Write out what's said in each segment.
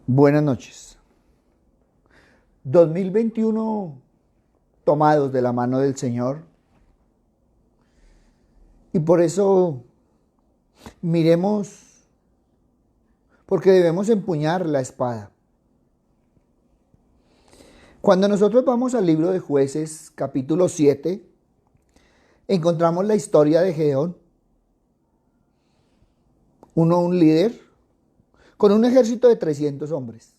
Buenas noches. 2021 tomados de la mano del Señor. Y por eso miremos, porque debemos empuñar la espada. Cuando nosotros vamos al libro de Jueces, capítulo 7, encontramos la historia de Gedeón, un líder con un ejército de 300 hombres.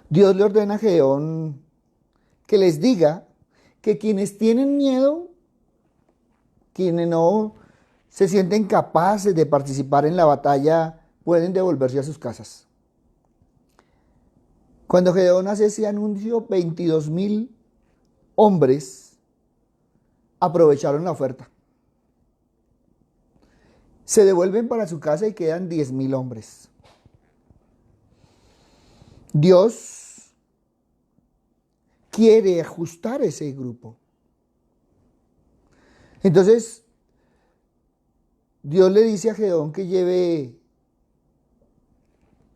Dios le ordena a Gedeón que les diga que quienes tienen miedo, quienes no se sienten capaces de participar en la batalla, pueden devolverse a sus casas. Cuando Gedeón hace ese anuncio, 22,000 hombres aprovecharon la oferta. Se devuelven para su casa y quedan 10,000 hombres. Dios quiere ajustar ese grupo. Entonces, Dios le dice a Gedeón que lleve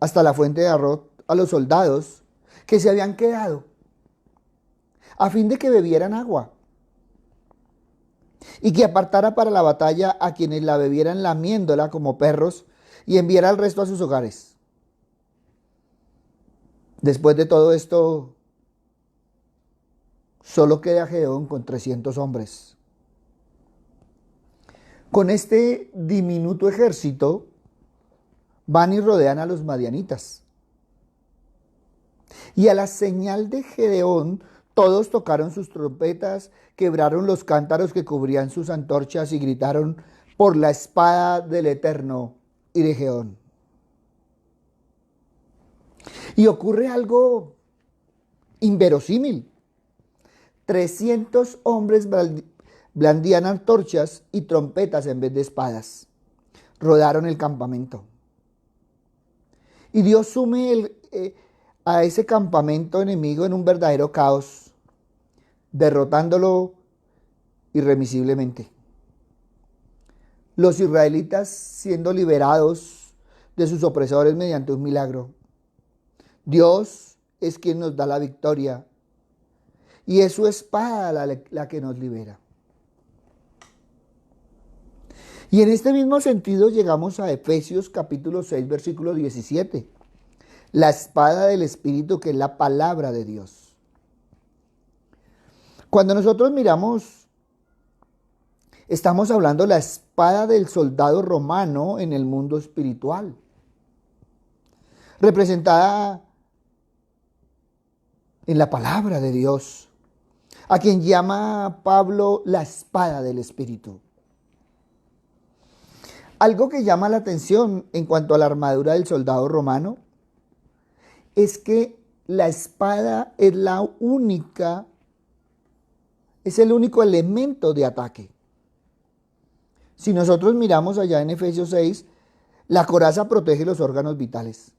hasta la fuente de Arrot a los soldados que se habían quedado, a fin de que bebieran agua, y que apartara para la batalla a quienes la bebieran lamiéndola como perros, y enviara al resto a sus hogares. Después de todo esto, solo queda Gedeón con 300 hombres. Con este diminuto ejército, van y rodean a los madianitas. Y a la señal de Gedeón, todos tocaron sus trompetas, quebraron los cántaros que cubrían sus antorchas y gritaron: por la espada del Eterno y de Gedeón. Y ocurre algo inverosímil. 300 hombres blandían antorchas y trompetas en vez de espadas. Rodearon el campamento. Y Dios sume a ese campamento enemigo en un verdadero caos, derrotándolo irremisiblemente. Los israelitas siendo liberados de sus opresores mediante un milagro. Dios es quien nos da la victoria y es su espada la que nos libera. Y en este mismo sentido llegamos a Efesios capítulo 6, versículo 17. La espada del Espíritu, que es la palabra de Dios. Cuando nosotros miramos, estamos hablando de la espada del soldado romano en el mundo espiritual, representada en la palabra de Dios, a quien llama Pablo la espada del Espíritu. Algo que llama la atención en cuanto a la armadura del soldado romano es que la espada es el único elemento de ataque. Si nosotros miramos allá en Efesios 6, la coraza protege los órganos vitales.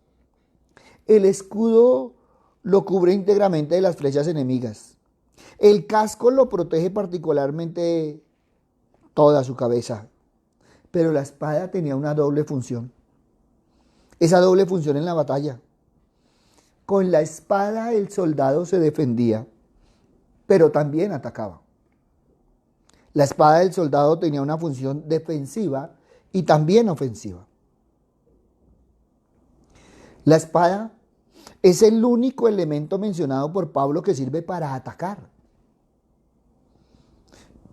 El escudo lo cubre íntegramente de las flechas enemigas. El casco lo protege particularmente toda su cabeza. Pero la espada tenía una doble función. Esa doble función en la batalla. Con la espada el soldado se defendía, pero también atacaba. La espada del soldado tenía una función defensiva y también ofensiva. La espada es el único elemento mencionado por Pablo que sirve para atacar.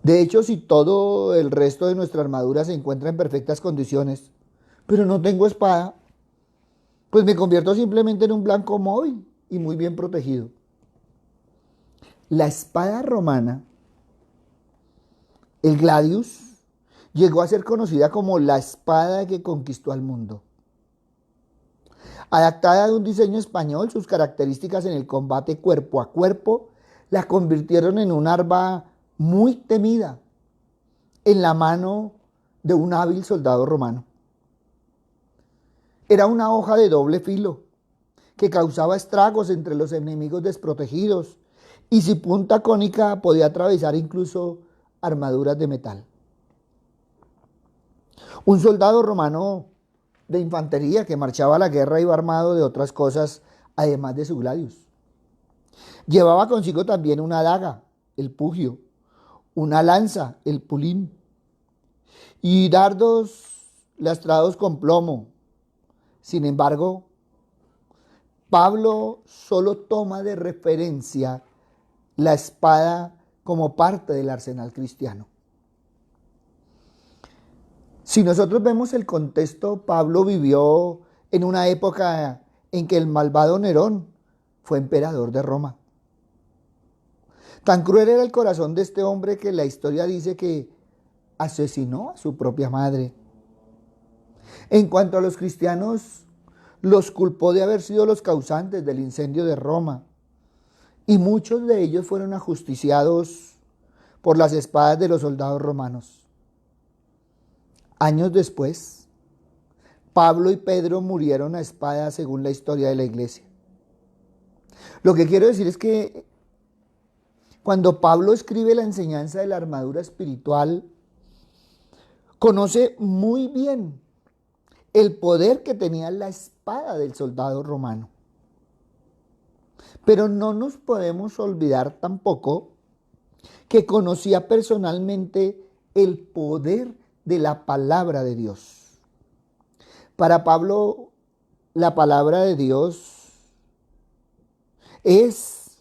De hecho, si todo el resto de nuestra armadura se encuentra en perfectas condiciones, pero no tengo espada, pues me convierto simplemente en un blanco móvil y muy bien protegido. La espada romana, el gladius, llegó a ser conocida como la espada que conquistó al mundo. Adaptada de un diseño español, sus características en el combate cuerpo a cuerpo la convirtieron en un arma muy temida en la mano de un hábil soldado romano. Era una hoja de doble filo que causaba estragos entre los enemigos desprotegidos y su punta cónica podía atravesar incluso armaduras de metal. Un soldado romano de infantería que marchaba a la guerra iba armado de otras cosas, además de su gladius. Llevaba consigo también una daga, el pugio, una lanza, el pulín, y dardos lastrados con plomo. Sin embargo, Pablo solo toma de referencia la espada como parte del arsenal cristiano. Si nosotros vemos el contexto, Pablo vivió en una época en que el malvado Nerón fue emperador de Roma. Tan cruel era el corazón de este hombre que la historia dice que asesinó a su propia madre. En cuanto a los cristianos, los culpó de haber sido los causantes del incendio de Roma, y muchos de ellos fueron ajusticiados por las espadas de los soldados romanos. Años después, Pablo y Pedro murieron a espada según la historia de la iglesia. Lo que quiero decir es que cuando Pablo escribe la enseñanza de la armadura espiritual, conoce muy bien el poder que tenía la espada del soldado romano. Pero no nos podemos olvidar tampoco que conocía personalmente el poder de la palabra de Dios. Para Pablo, la palabra de Dios es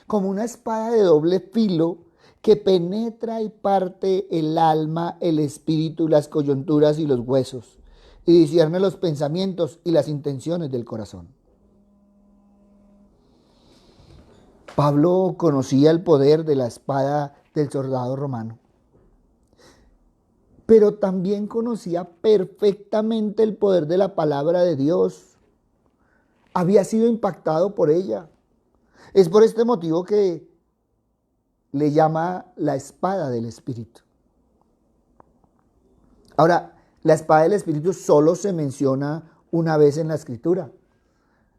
como una espada de doble filo que penetra y parte el alma, el espíritu, las coyunturas y los huesos, y discierne los pensamientos y las intenciones del corazón. Pablo conocía el poder de la espada del soldado romano, pero también conocía perfectamente el poder de la palabra de Dios. Había sido impactado por ella. Es por este motivo que le llama la espada del Espíritu. Ahora, la espada del Espíritu solo se menciona una vez en la Escritura,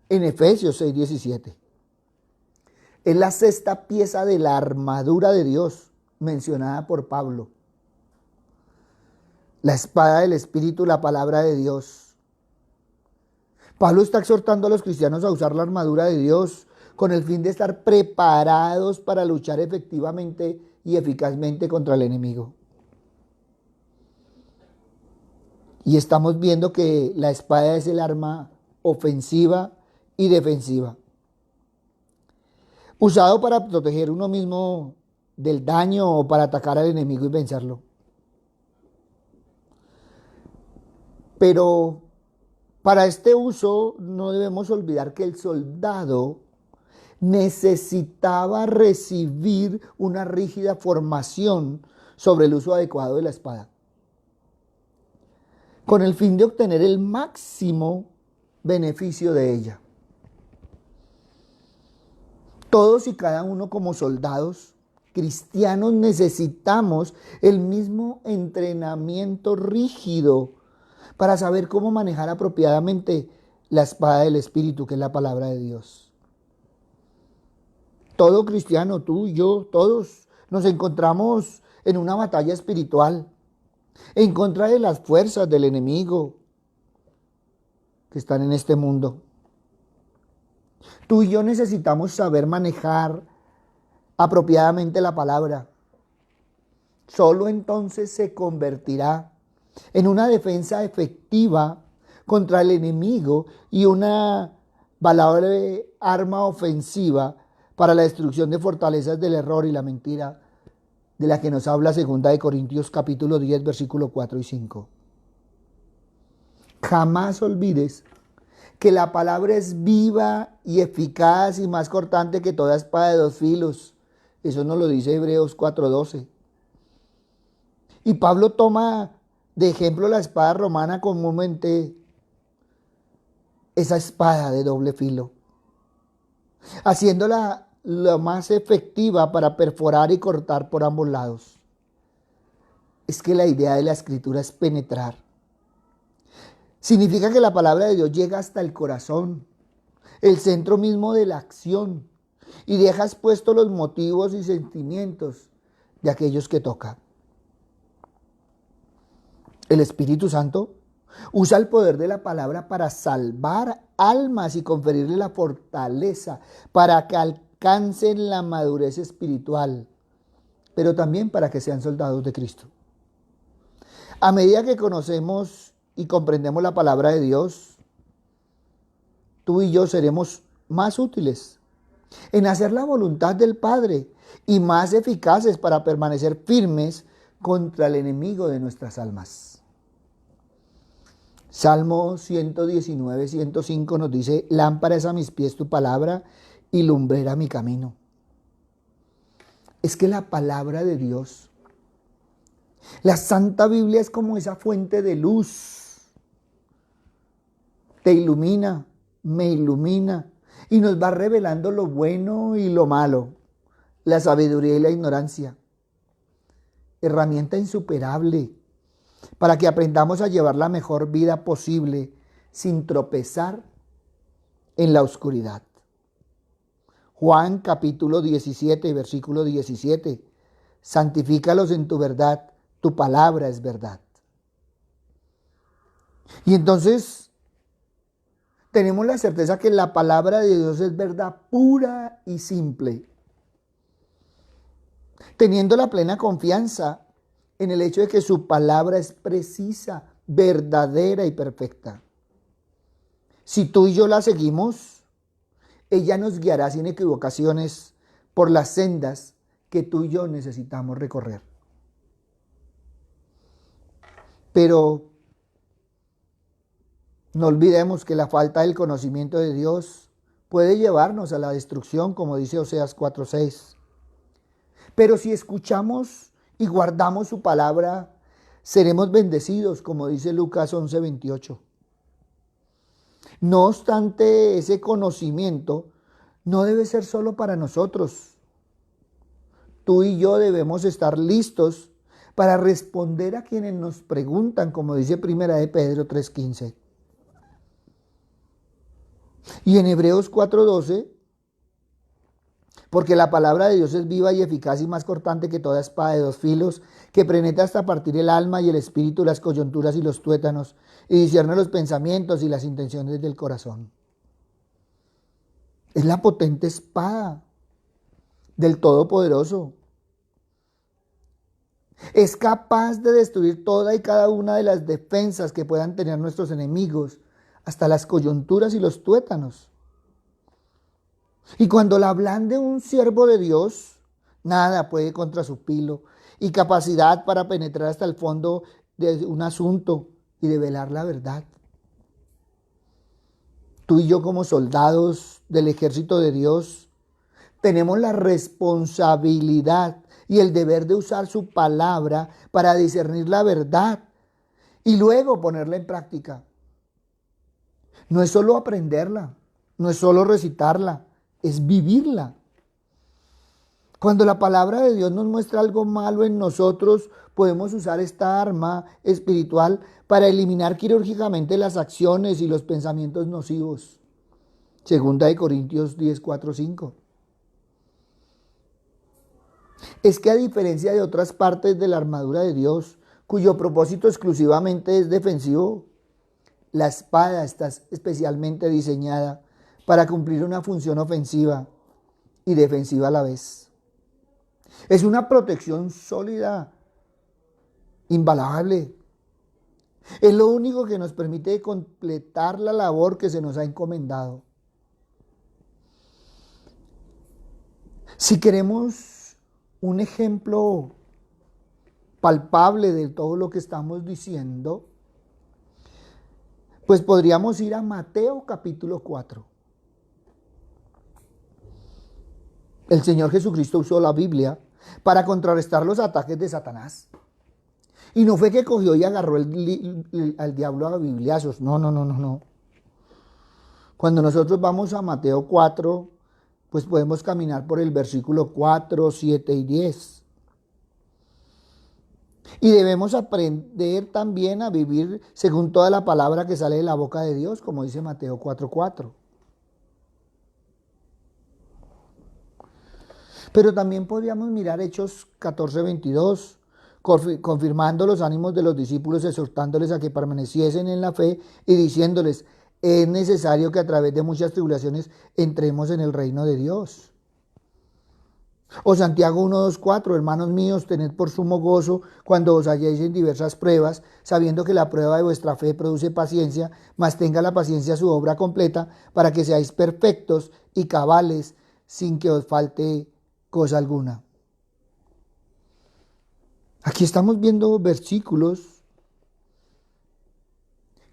en Efesios 6:17. Es la sexta pieza de la armadura de Dios mencionada por Pablo. La espada del Espíritu, la palabra de Dios. Pablo está exhortando a los cristianos a usar la armadura de Dios con el fin de estar preparados para luchar efectivamente y eficazmente contra el enemigo. Y estamos viendo que la espada es el arma ofensiva y defensiva, usado para proteger uno mismo del daño o para atacar al enemigo y vencerlo. Pero para este uso no debemos olvidar que el soldado necesitaba recibir una rígida formación sobre el uso adecuado de la espada, con el fin de obtener el máximo beneficio de ella. Todos y cada uno como soldados cristianos necesitamos el mismo entrenamiento rígido para saber cómo manejar apropiadamente la espada del Espíritu, que es la palabra de Dios. Todo cristiano, tú y yo, todos nos encontramos en una batalla espiritual en contra de las fuerzas del enemigo que están en este mundo. Tú y yo necesitamos saber manejar apropiadamente la palabra. Solo entonces se convertirá en una defensa efectiva contra el enemigo y una valorable arma ofensiva para la destrucción de fortalezas del error y la mentira, de la que nos habla 2 Corintios capítulo 10, versículo 4 y 5. Jamás olvides que la palabra es viva y eficaz y más cortante que toda espada de dos filos. Eso nos lo dice Hebreos 4:12. Y Pablo toma de ejemplo la espada romana, comúnmente esa espada de doble filo, haciéndola lo más efectiva para perforar y cortar por ambos lados. Es que la idea de la escritura es penetrar. Significa que la palabra de Dios llega hasta el corazón, el centro mismo de la acción, y deja expuestos los motivos y sentimientos de aquellos que toca. El Espíritu Santo Usa el poder de la palabra para salvar almas y conferirle la fortaleza para que alcancen la madurez espiritual, pero también para que sean soldados de Cristo. A medida que conocemos y comprendemos la palabra de Dios, tú y yo seremos más útiles en hacer la voluntad del Padre y más eficaces para permanecer firmes contra el enemigo de nuestras almas. Salmo 119, 105 nos dice: lámpara es a mis pies tu palabra y lumbrera mi camino. Es que la palabra de Dios, la Santa Biblia, es como esa fuente de luz. Te ilumina, me ilumina y nos va revelando lo bueno y lo malo, la sabiduría y la ignorancia. Herramienta insuperable para que aprendamos a llevar la mejor vida posible sin tropezar en la oscuridad. Juan capítulo 17, versículo 17. Santifícalos en tu verdad, tu palabra es verdad. Y entonces tenemos la certeza que la palabra de Dios es verdad pura y simple, teniendo la plena confianza en el hecho de que su palabra es precisa, verdadera y perfecta. Si tú y yo la seguimos, ella nos guiará sin equivocaciones por las sendas que tú y yo necesitamos recorrer. Pero no olvidemos que la falta del conocimiento de Dios puede llevarnos a la destrucción, como dice Oseas 4:6. Pero si escuchamos y guardamos su palabra, seremos bendecidos, como dice Lucas 11:28. No obstante, ese conocimiento no debe ser solo para nosotros. Tú y yo debemos estar listos para responder a quienes nos preguntan, como dice Primera de Pedro 3:15. Y en Hebreos 4:12, porque la palabra de Dios es viva y eficaz y más cortante que toda espada de dos filos, que penetra hasta partir el alma y el espíritu, las coyunturas y los tuétanos, y discierne los pensamientos y las intenciones del corazón. Es la potente espada del Todopoderoso. Es capaz de destruir toda y cada una de las defensas que puedan tener nuestros enemigos, hasta las coyunturas y los tuétanos. Y cuando la ablande un siervo de Dios, nada puede contra su filo y capacidad para penetrar hasta el fondo de un asunto y develar la verdad. Tú y yo, como soldados del ejército de Dios, tenemos la responsabilidad y el deber de usar su palabra para discernir la verdad y luego ponerla en práctica. No es solo aprenderla, no es solo recitarla, es vivirla. Cuando la palabra de Dios nos muestra algo malo en nosotros, podemos usar esta arma espiritual para eliminar quirúrgicamente las acciones y los pensamientos nocivos. Segunda de Corintios 10, 4, 5. Es que a diferencia de otras partes de la armadura de Dios, cuyo propósito exclusivamente es defensivo, la espada está especialmente diseñada para cumplir una función ofensiva y defensiva a la vez. Es una protección sólida, invaluable. Es lo único que nos permite completar la labor que se nos ha encomendado. Si queremos un ejemplo palpable de todo lo que estamos diciendo, pues podríamos ir a Mateo capítulo 4. El Señor Jesucristo usó la Biblia para contrarrestar los ataques de Satanás. Y no fue que cogió y agarró al diablo a bibliazos. No. Cuando nosotros vamos a Mateo 4, pues podemos caminar por el versículo 4, 7 y 10. Y debemos aprender también a vivir según toda la palabra que sale de la boca de Dios, como dice Mateo 4:4. Pero también podríamos mirar Hechos 14:22, confirmando los ánimos de los discípulos, exhortándoles a que permaneciesen en la fe y diciéndoles, es necesario que a través de muchas tribulaciones entremos en el reino de Dios. O Santiago 1:2-4, hermanos míos, tened por sumo gozo cuando os halléis en diversas pruebas, sabiendo que la prueba de vuestra fe produce paciencia, mas tenga la paciencia su obra completa, para que seáis perfectos y cabales, sin que os falte cosa alguna. Aquí estamos viendo versículos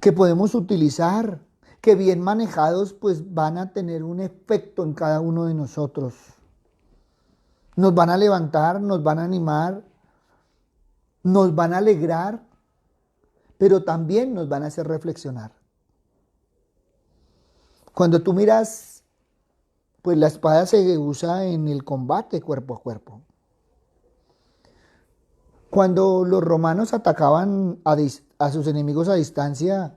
que podemos utilizar, que bien manejados pues van a tener un efecto en cada uno de nosotros. Nos van a levantar, nos van a animar, nos van a alegrar, pero también nos van a hacer reflexionar. Cuando tú miras, pues la espada se usa en el combate cuerpo a cuerpo. Cuando los romanos atacaban a sus enemigos a distancia,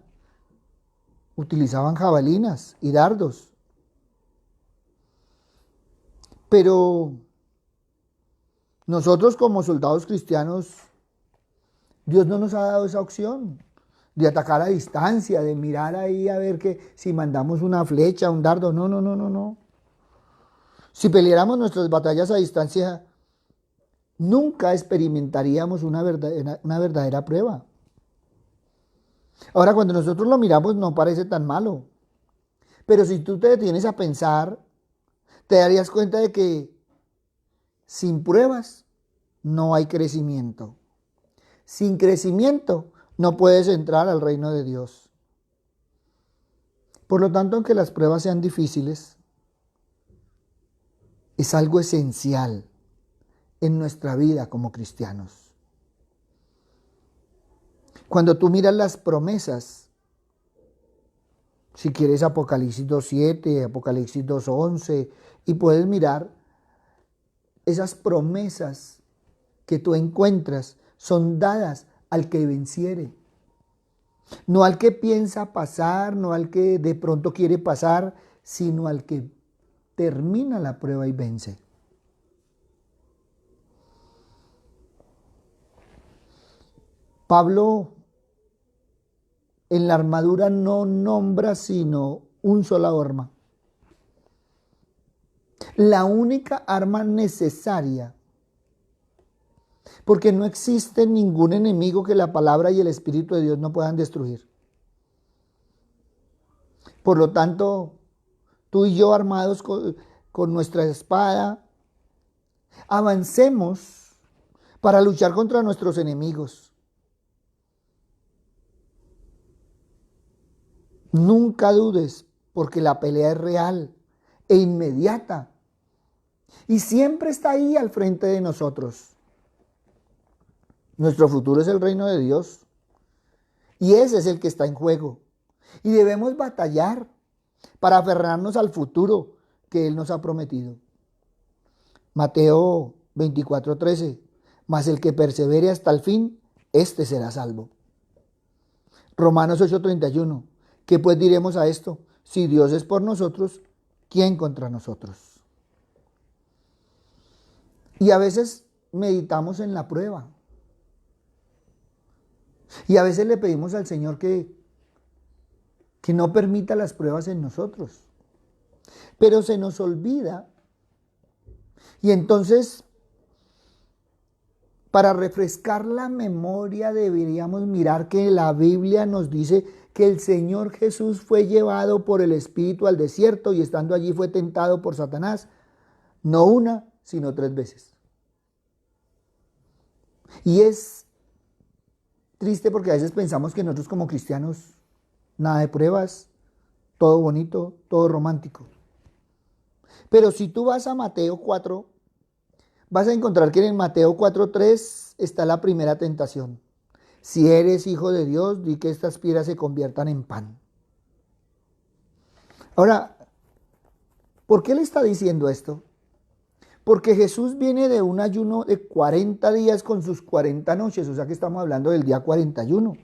utilizaban jabalinas y dardos. Pero nosotros como soldados cristianos, Dios no nos ha dado esa opción de atacar a distancia, de mirar ahí a ver que si mandamos una flecha, un dardo. No. Si peleáramos nuestras batallas a distancia, nunca experimentaríamos una verdadera prueba. Ahora, cuando nosotros lo miramos, no parece tan malo. Pero si tú te detienes a pensar, te darías cuenta de que sin pruebas no hay crecimiento. Sin crecimiento no puedes entrar al reino de Dios. Por lo tanto, aunque las pruebas sean difíciles, es algo esencial en nuestra vida como cristianos. Cuando tú miras las promesas, si quieres Apocalipsis 2:7, Apocalipsis 2:11, y puedes mirar esas promesas que tú encuentras, son dadas al que venciere. No al que piensa pasar, no al que de pronto quiere pasar, sino al que termina la prueba y vence. Pablo en la armadura no nombra sino un sola arma. La única arma necesaria, porque no existe ningún enemigo que la palabra y el Espíritu de Dios no puedan destruir. Por lo tanto, tú y yo armados con nuestra espada, avancemos para luchar contra nuestros enemigos. Nunca dudes, porque la pelea es real e inmediata y siempre está ahí al frente de nosotros. Nuestro futuro es el reino de Dios y ese es el que está en juego. Y debemos batallar para aferrarnos al futuro que Él nos ha prometido. Mateo 24:13, mas el que persevere hasta el fin, éste será salvo. Romanos 8:31, ¿qué pues diremos a esto? Si Dios es por nosotros, ¿quién contra nosotros? Y a veces meditamos en la prueba. Y a veces le pedimos al Señor que no permita las pruebas en nosotros. Pero se nos olvida. Y entonces, para refrescar la memoria, deberíamos mirar que la Biblia nos dice que el Señor Jesús fue llevado por el Espíritu al desierto y estando allí fue tentado por Satanás. No una, sino 3 veces. Y es triste porque a veces pensamos que nosotros como cristianos, nada de pruebas, todo bonito, todo romántico. Pero si tú vas a Mateo 4, vas a encontrar que en Mateo 4:3 está la primera tentación. Si eres hijo de Dios, di que estas piedras se conviertan en pan. Ahora, ¿por qué le está diciendo esto? Porque Jesús viene de un ayuno de 40 días con sus 40 noches, o sea que estamos hablando del día 41.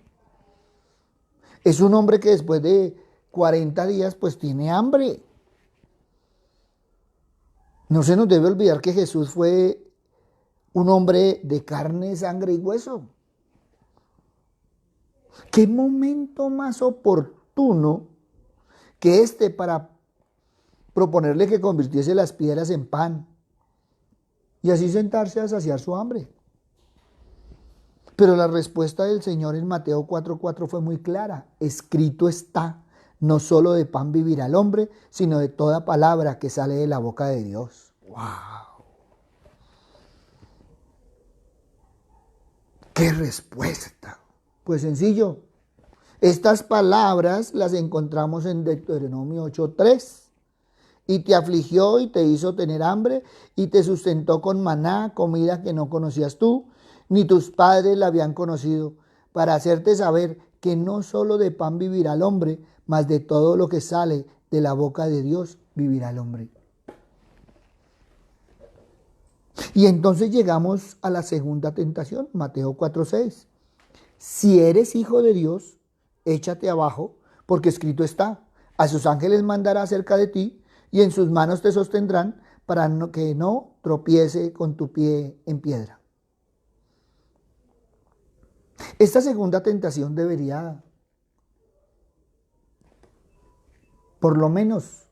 Es un hombre que después de 40 días pues tiene hambre. No se nos debe olvidar que Jesús fue un hombre de carne, sangre y hueso. ¿Qué momento más oportuno que este para proponerle que convirtiese las piedras en pan y así sentarse a saciar su hambre? Pero la respuesta del Señor en Mateo 4:4 fue muy clara. Escrito está, no solo de pan vivirá el hombre, sino de toda palabra que sale de la boca de Dios. ¡Wow! ¡Qué respuesta! Pues sencillo. Estas palabras las encontramos en Deuteronomio 8:3. Y te afligió y te hizo tener hambre y te sustentó con maná, comida que no conocías tú, ni tus padres la habían conocido, para hacerte saber que no solo de pan vivirá el hombre, mas de todo lo que sale de la boca de Dios vivirá el hombre. Y entonces llegamos a la segunda tentación, Mateo 4:6. Si eres hijo de Dios, échate abajo, porque escrito está, a sus ángeles mandará cerca de ti, y en sus manos te sostendrán para que no tropiece con tu pie en piedra. Esta segunda tentación debería, por lo menos,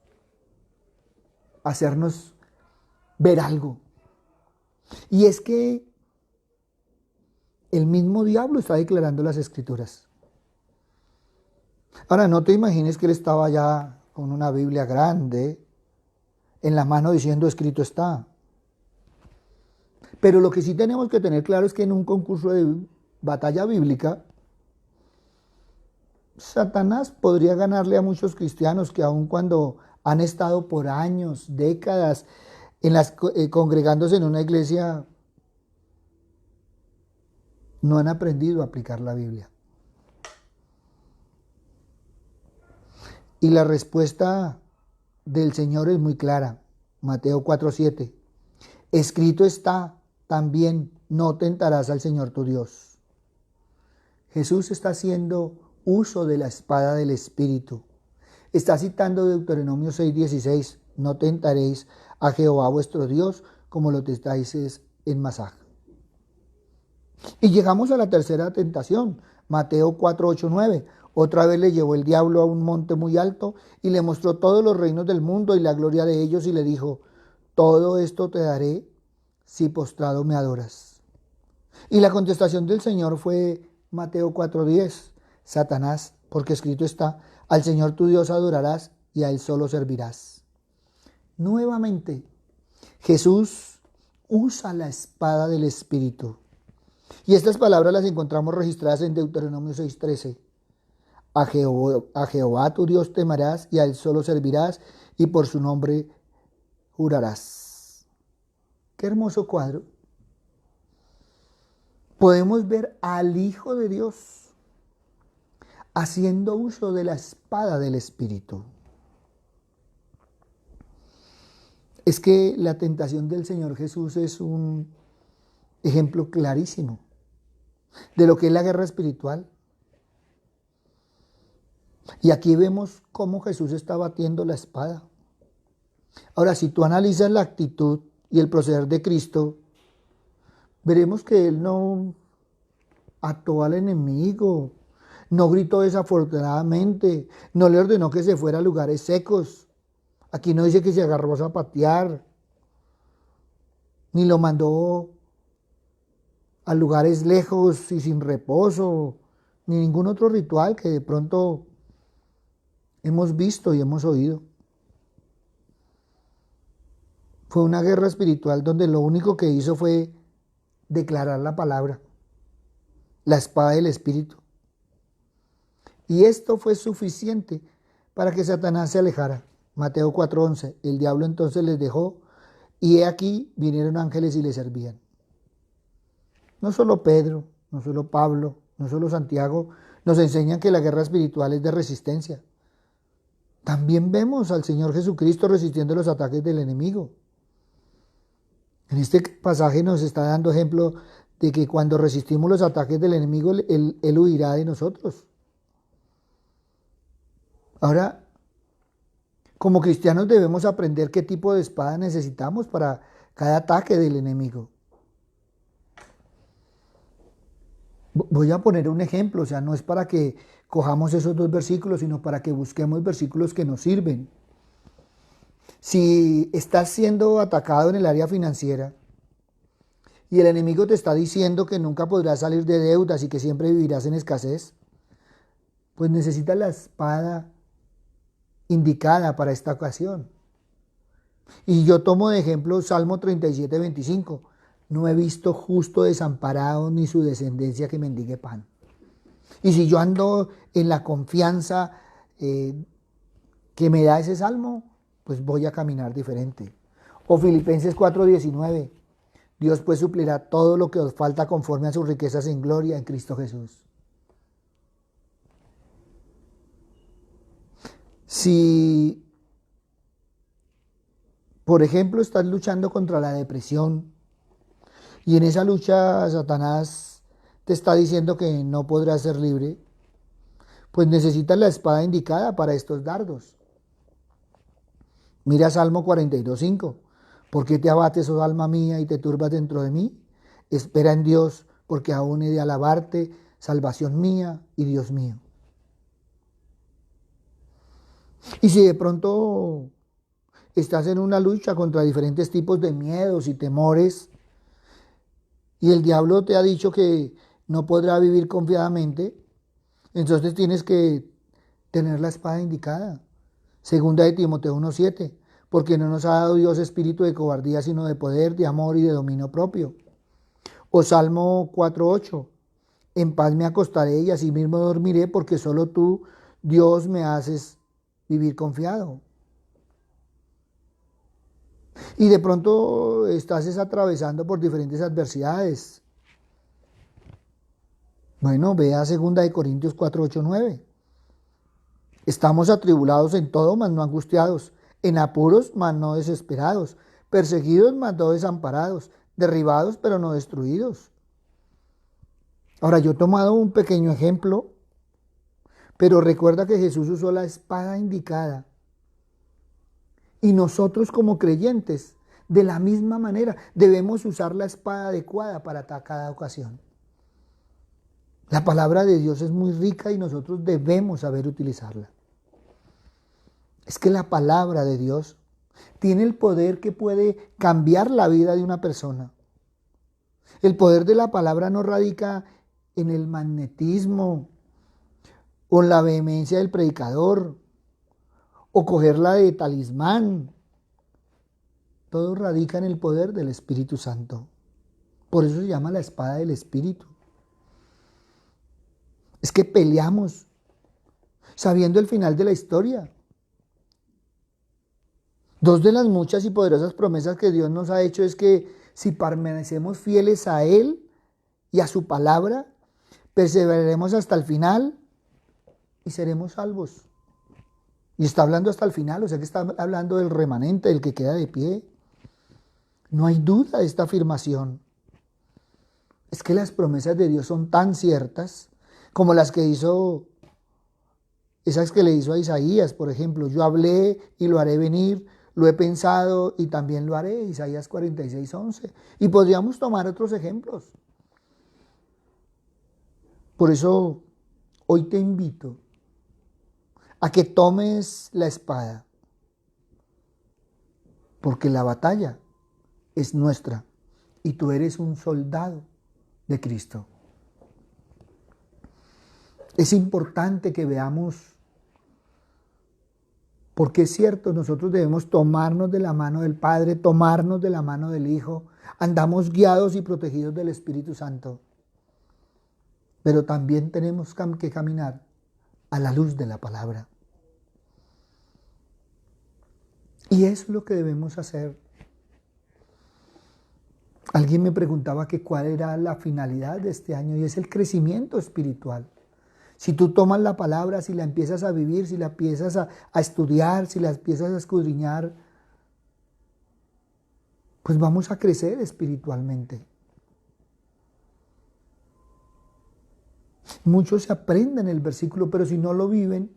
hacernos ver algo. Y es que el mismo diablo está declarando las escrituras. Ahora, no te imagines que él estaba ya con una Biblia grande en la mano diciendo escrito está. Pero lo que sí tenemos que tener claro es que en un concurso de batalla bíblica, Satanás podría ganarle a muchos cristianos que aun cuando han estado por años, décadas, congregándose en una iglesia, no han aprendido a aplicar la Biblia. Y la respuesta del Señor es muy clara. Mateo 4:7. Escrito está también, no tentarás al Señor tu Dios. Jesús está haciendo uso de la espada del Espíritu. Está citando Deuteronomio 6:16. No tentaréis a Jehová vuestro Dios como lo tentáis en Masaj. Y llegamos a la tercera tentación. Mateo 4:8-9. Otra vez le llevó el diablo a un monte muy alto y le mostró todos los reinos del mundo y la gloria de ellos y le dijo, todo esto te daré si postrado me adoras. Y la contestación del Señor fue Mateo 4:10. Satanás, porque escrito está, al Señor tu Dios adorarás y a Él solo servirás. Nuevamente, Jesús usa la espada del Espíritu. Y estas palabras las encontramos registradas en Deuteronomio 6:13. A Jehová tu Dios temerás y a Él solo servirás y por su nombre jurarás. Qué hermoso cuadro. Podemos ver al Hijo de Dios haciendo uso de la espada del Espíritu. Es que la tentación del Señor Jesús es un ejemplo clarísimo de lo que es la guerra espiritual. Y aquí vemos cómo Jesús está batiendo la espada. Ahora, si tú analizas la actitud y el proceder de Cristo, veremos que Él no ató al enemigo, no gritó desafortunadamente, no le ordenó que se fuera a lugares secos. Aquí no dice que se agarró a zapatear, ni lo mandó a lugares lejos y sin reposo, ni ningún otro ritual que de pronto hemos visto y hemos oído. Fue una guerra espiritual donde lo único que hizo fue declarar la palabra, la espada del Espíritu. Y esto fue suficiente para que Satanás se alejara. Mateo 4:11. El diablo entonces les dejó y he aquí vinieron ángeles y le servían. No solo Pedro, no solo Pablo, no solo Santiago nos enseñan que la guerra espiritual es de resistencia. También vemos al Señor Jesucristo resistiendo los ataques del enemigo. En este pasaje nos está dando ejemplo de que cuando resistimos los ataques del enemigo, Él huirá de nosotros. Ahora, como cristianos debemos aprender qué tipo de espada necesitamos para cada ataque del enemigo. Voy a poner un ejemplo, o sea, no es para que cojamos esos dos versículos, sino para que busquemos versículos que nos sirven. Si estás siendo atacado en el área financiera y el enemigo te está diciendo que nunca podrás salir de deudas y que siempre vivirás en escasez, pues necesitas la espada indicada para esta ocasión. Y yo tomo de ejemplo Salmo 37:25. No he visto justo desamparado ni su descendencia que mendigue pan. Y si yo ando en la confianza que me da ese salmo, pues voy a caminar diferente. O Filipenses 4:19. Dios pues suplirá todo lo que os falta conforme a sus riquezas en gloria en Cristo Jesús. Si, por ejemplo, estás luchando contra la depresión y en esa lucha Satanás te está diciendo que no podrás ser libre, pues necesitas la espada indicada para estos dardos. Mira Salmo 42:5. ¿Por qué te abates, oh alma mía, y te turbas dentro de mí? Espera en Dios, porque aún he de alabarte, salvación mía y Dios mío. Y si de pronto estás en una lucha contra diferentes tipos de miedos y temores, y el diablo te ha dicho que no podrá vivir confiadamente, entonces tienes que tener la espada indicada. Segunda de Timoteo 1:7, porque no nos ha dado Dios espíritu de cobardía, sino de poder, de amor y de dominio propio. O Salmo 4:8, en paz me acostaré y asimismo dormiré, porque solo tú, Dios, me haces vivir confiado. Y de pronto estás atravesando por diferentes adversidades. Bueno, ve a 2 Corintios 4:8-9. Estamos atribulados en todo, mas no angustiados, en apuros, mas no desesperados, perseguidos, mas no desamparados, derribados, pero no destruidos. Ahora, yo he tomado un pequeño ejemplo, pero recuerda que Jesús usó la espada indicada. Y nosotros como creyentes, de la misma manera, debemos usar la espada adecuada para cada ocasión. La palabra de Dios es muy rica y nosotros debemos saber utilizarla. Es que la palabra de Dios tiene el poder que puede cambiar la vida de una persona. El poder de la palabra no radica en el magnetismo o en la vehemencia del predicador o cogerla de talismán. Todo radica en el poder del Espíritu Santo. Por eso se llama la espada del Espíritu. Es que peleamos sabiendo el final de la historia. Dos de las muchas y poderosas promesas que Dios nos ha hecho es que si permanecemos fieles a Él y a su palabra, perseveraremos hasta el final y seremos salvos. Y está hablando hasta el final, o sea que está hablando del remanente, del que queda de pie. No hay duda de esta afirmación. Es que las promesas de Dios son tan ciertas como las que hizo, esas que le hizo a Isaías, por ejemplo. Yo hablé y lo haré venir, lo he pensado y también lo haré, Isaías 46:11. Y podríamos tomar otros ejemplos. Por eso hoy te invito a que tomes la espada, porque la batalla es nuestra y tú eres un soldado de Cristo. Es importante que veamos, porque es cierto, nosotros debemos tomarnos de la mano del Padre, tomarnos de la mano del Hijo, andamos guiados y protegidos del Espíritu Santo, pero también tenemos que caminar a la luz de la palabra. Y eso es lo que debemos hacer. Alguien me preguntaba que cuál era la finalidad de este año y es el crecimiento espiritual. Si tú tomas la palabra, si la empiezas a vivir, si la empiezas a estudiar, si la empiezas a escudriñar, pues vamos a crecer espiritualmente. Muchos se aprenden el versículo, pero si no lo viven,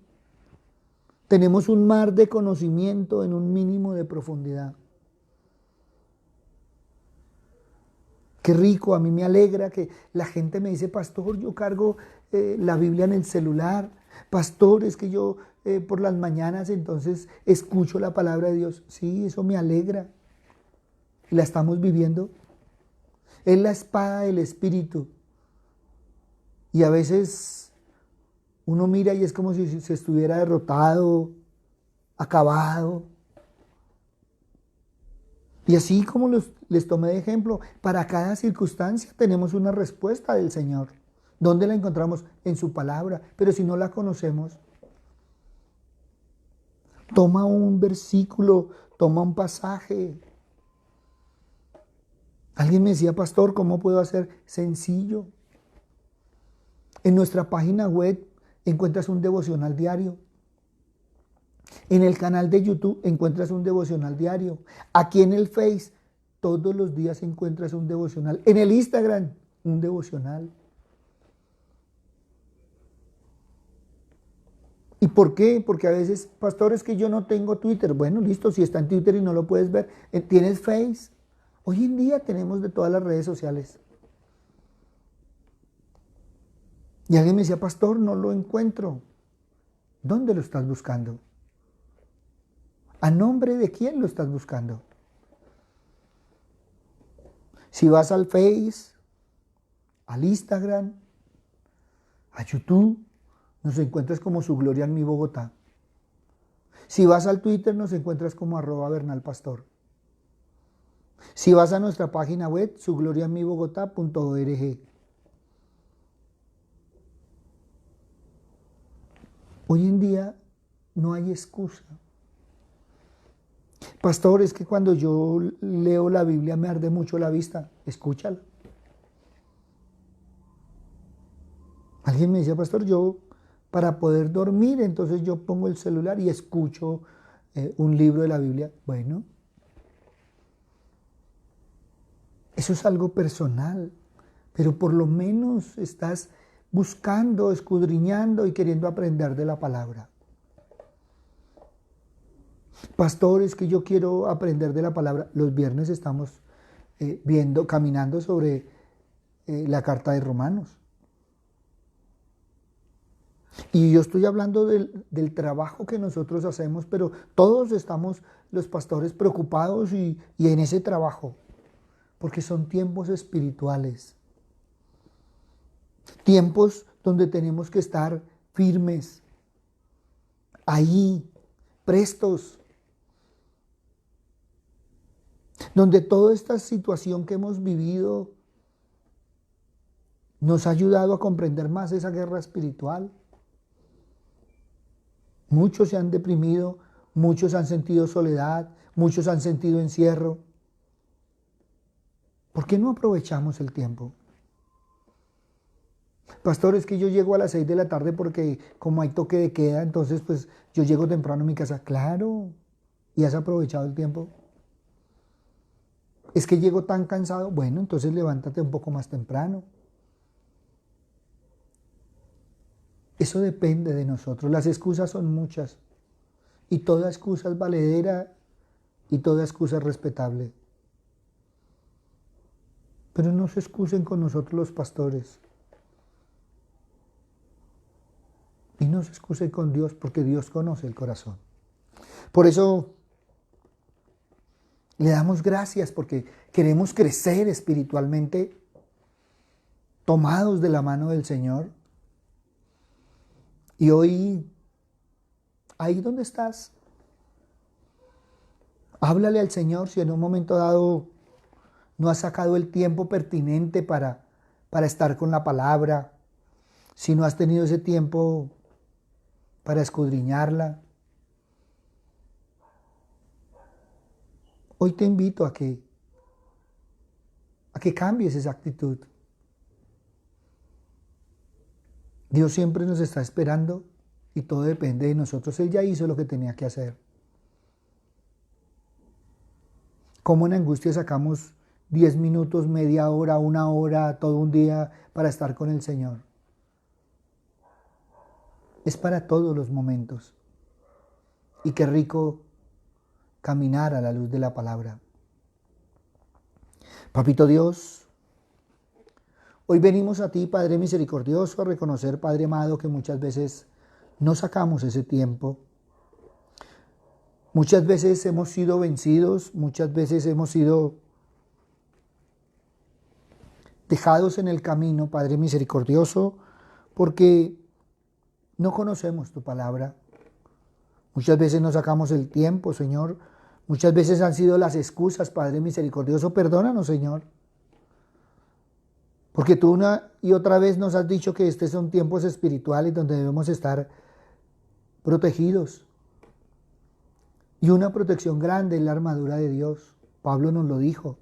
tenemos un mar de conocimiento en un mínimo de profundidad. Qué rico, a mí me alegra que la gente me dice, pastor, yo cargo la Biblia en el celular. Pastor, es que yo por las mañanas entonces escucho la palabra de Dios. Sí, eso me alegra. Y la estamos viviendo. Es la espada del Espíritu. Y a veces uno mira y es como si se estuviera derrotado, acabado. Y así como les tomé de ejemplo, para cada circunstancia tenemos una respuesta del Señor. ¿Dónde la encontramos? En su palabra. Pero si no la conocemos, toma un versículo, toma un pasaje. Alguien me decía, pastor, ¿cómo puedo hacer? Sencillo. En nuestra página web encuentras un devocional diario. En el canal de YouTube encuentras un devocional diario. Aquí en el Face todos los días encuentras un devocional. En el Instagram un devocional. ¿Y por qué? Porque a veces, pastor, es que yo no tengo Twitter. Bueno, listo, si está en Twitter y no lo puedes ver, tienes Face. Hoy en día tenemos de todas las redes sociales. Y alguien me decía, pastor, no lo encuentro. ¿Dónde lo estás buscando? ¿A nombre de quién lo estás buscando? Si vas al Face, al Instagram, a YouTube, nos encuentras como Su Gloria en mi Bogotá. Si vas al Twitter, nos encuentras como @bernalpastor. Si vas a nuestra página web, sugloriaenmibogotá.org. Hoy en día no hay excusa. Pastor, es que cuando yo leo la Biblia me arde mucho la vista. Escúchala. Alguien me decía, pastor, yo para poder dormir, entonces yo pongo el celular y escucho un libro de la Biblia. Bueno, eso es algo personal, pero por lo menos estás buscando, escudriñando y queriendo aprender de la palabra. Pastor, es que yo quiero aprender de la palabra. Los viernes estamos caminando sobre la carta de Romanos. Y yo estoy hablando del trabajo que nosotros hacemos, pero todos estamos, los pastores, preocupados y en ese trabajo, porque son tiempos espirituales. Tiempos donde tenemos que estar firmes, ahí, prestos. Donde toda esta situación que hemos vivido nos ha ayudado a comprender más esa guerra espiritual. Muchos se han deprimido, muchos han sentido soledad, muchos han sentido encierro. ¿Por qué no aprovechamos el tiempo? Pastor, es que yo llego a las 6 de la tarde porque como hay toque de queda, entonces pues yo llego temprano a mi casa. Claro, ¿y has aprovechado el tiempo? Es que llego tan cansado. Bueno, entonces levántate un poco más temprano. Eso depende de nosotros. Las excusas son muchas. Y toda excusa es valedera y toda excusa es respetable. Pero no se excusen con nosotros los pastores. Y no se excusen con Dios porque Dios conoce el corazón. Por eso le damos gracias porque queremos crecer espiritualmente tomados de la mano del Señor. Y hoy, ahí donde estás, háblale al Señor si en un momento dado no has sacado el tiempo pertinente para estar con la palabra, si no has tenido ese tiempo para escudriñarla. Hoy te invito a que cambies esa actitud. Dios siempre nos está esperando y todo depende de nosotros. Él ya hizo lo que tenía que hacer. ¿Cómo en angustia sacamos 10 minutos, media hora, una hora, todo un día para estar con el Señor? Es para todos los momentos. Y qué rico caminar a la luz de la palabra. Papito Dios, Hoy venimos a ti, Padre misericordioso, a reconocer, Padre amado, que muchas veces no sacamos ese tiempo. Muchas veces hemos sido vencidos, muchas veces hemos sido dejados en el camino, Padre misericordioso, porque no conocemos tu palabra. Muchas veces no sacamos el tiempo, Señor. Muchas veces han sido las excusas, Padre misericordioso. Perdónanos, Señor. Porque tú una y otra vez nos has dicho que estos son tiempos espirituales donde debemos estar protegidos. Y una protección grande es la armadura de Dios. Pablo nos lo dijo.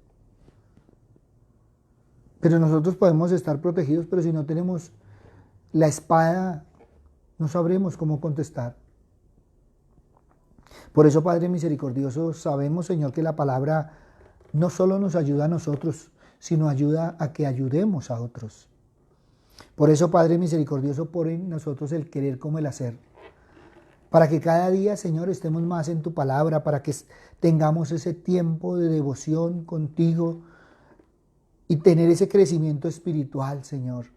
Pero nosotros podemos estar protegidos, pero si no tenemos la espada, no sabremos cómo contestar. Por eso, Padre misericordioso, sabemos, Señor, que la palabra no solo nos ayuda a nosotros, sino ayuda a que ayudemos a otros. Por eso, Padre misericordioso, pon en nosotros el querer como el hacer. Para que cada día, Señor, estemos más en tu palabra, para que tengamos ese tiempo de devoción contigo y tener ese crecimiento espiritual, Señor.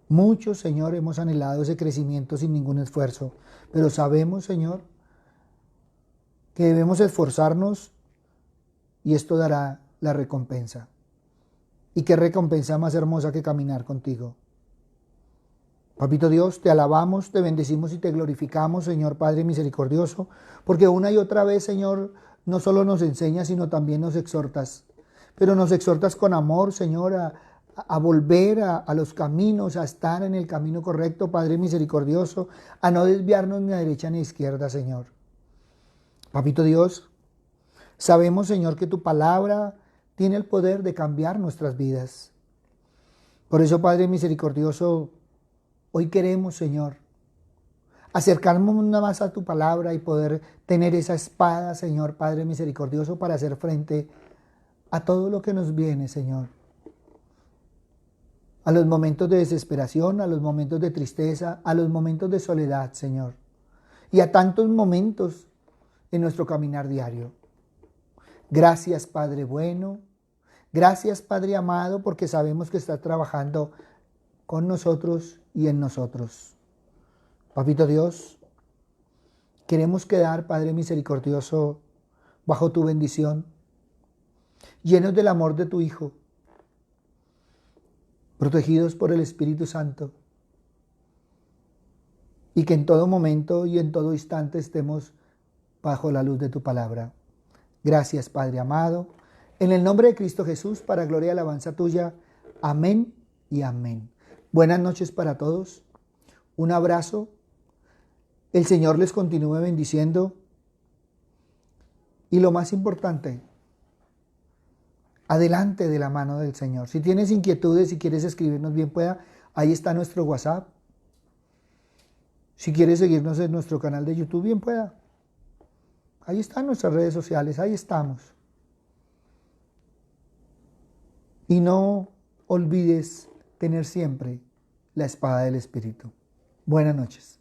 Muchos, Señor, hemos anhelado ese crecimiento sin ningún esfuerzo, pero sabemos, Señor, que debemos esforzarnos y esto dará la recompensa. ¿Y qué recompensa más hermosa que caminar contigo? Papito Dios, te alabamos, te bendecimos y te glorificamos, Señor Padre misericordioso, porque una y otra vez, Señor, no solo nos enseñas, sino también nos exhortas. Pero nos exhortas con amor, Señor, a volver a los caminos, a estar en el camino correcto, Padre misericordioso, a no desviarnos ni a derecha ni a izquierda, Señor. Papito Dios, sabemos, Señor, que tu palabra tiene el poder de cambiar nuestras vidas. Por eso, Padre misericordioso, hoy queremos, Señor, acercarnos una más a tu palabra y poder tener esa espada, Señor, Padre misericordioso, para hacer frente a todo lo que nos viene, Señor. A los momentos de desesperación, a los momentos de tristeza, a los momentos de soledad, Señor. Y a tantos momentos en nuestro caminar diario. Gracias, Padre bueno. Gracias, Padre amado, porque sabemos que estás trabajando con nosotros y en nosotros. Papito Dios, queremos quedar, Padre misericordioso, bajo tu bendición, llenos del amor de tu Hijo, protegidos por el Espíritu Santo, y que en todo momento y en todo instante estemos bajo la luz de tu palabra. Gracias, Padre amado. En el nombre de Cristo Jesús, para gloria y alabanza tuya. Amén y amén. Buenas noches para todos. Un abrazo. El Señor les continúe bendiciendo. Y lo más importante, adelante de la mano del Señor. Si tienes inquietudes, si quieres escribirnos bien pueda, ahí está nuestro WhatsApp. Si quieres seguirnos en nuestro canal de YouTube, bien pueda. Ahí están nuestras redes sociales, ahí estamos. Y no olvides tener siempre la espada del Espíritu. Buenas noches.